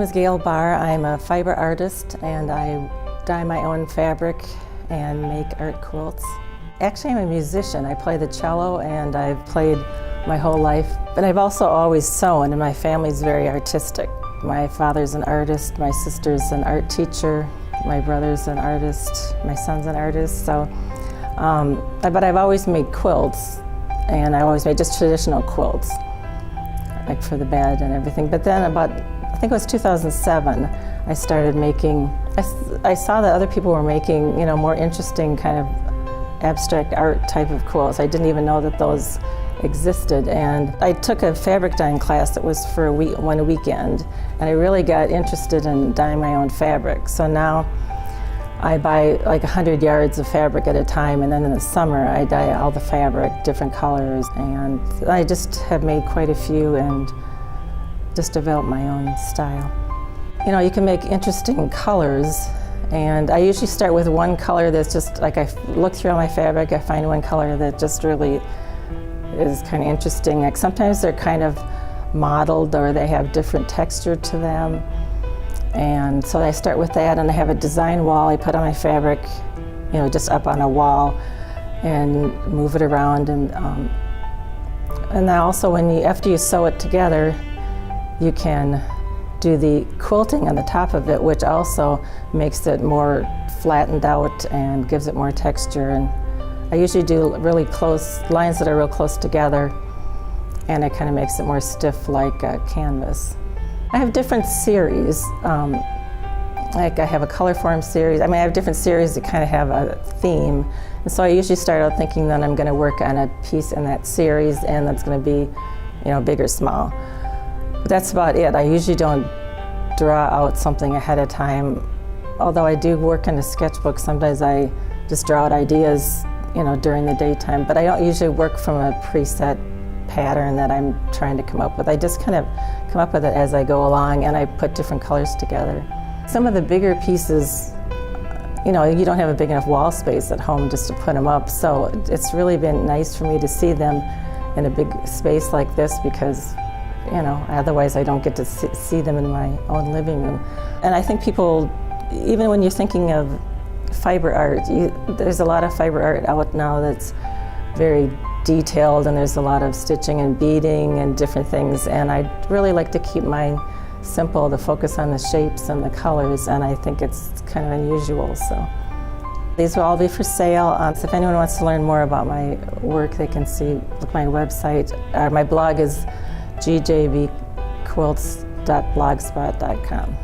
is Gail Baar. I'm a fiber artist and I dye my own fabric and make art quilts. Actually, I'm a musician. I play the cello and I've played my whole life. But I've also always sewn, and my family's very artistic. My father's an artist, my sister's an art teacher, my brother's an artist, my son's an artist. But I've always made quilts, and I always made just traditional quilts, like for the bed and everything. But then I think it was 2007, I started making, I saw that other people were making, more interesting kind of abstract art type of quilts. I didn't even know that those existed. And I took a fabric dyeing class that was for one weekend, and I really got interested in dyeing my own fabric. So now I buy like 100 yards of fabric at a time, and then in the summer I dye all the fabric, different colors, and I just have made quite a few and just developed my own style. You can make interesting colors, and I usually start with one color that's just like, I look through all my fabric, I find one color that just really is kind of interesting. Like sometimes they're kind of mottled or they have different texture to them. And so I start with that, and I have a design wall I put on my fabric, just up on a wall, and move it around. And then also after you sew it together, you can do the quilting on the top of it, which also makes it more flattened out and gives it more texture. And I usually do really close lines that are real close together, and it kind of makes it more stiff like a canvas. I have different series. Like I have a color form series. I have different series that kind of have a theme. And so I usually start out thinking that I'm going to work on a piece in that series, and that's going to be, big or small. But that's about it. I usually don't draw out something ahead of time. Although I do work in a sketchbook, sometimes I just draw out ideas, during the daytime. But I don't usually work from a preset pattern that I'm trying to come up with. I just kind of come up with it as I go along, and I put different colors together. Some of the bigger pieces, you don't have a big enough wall space at home just to put them up, so it's really been nice for me to see them in a big space like this, because otherwise I don't get to see them in my own living room. And I think people, even when you're thinking of fiber art, there's a lot of fiber art out now that's very detailed, and there's a lot of stitching and beading and different things, and I really like to keep mine simple, to focus on the shapes and the colors, and I think it's kind of unusual. So these will all be for sale. So if anyone wants to learn more about my work, they can look at my website. My blog is gjbquilts.blogspot.com.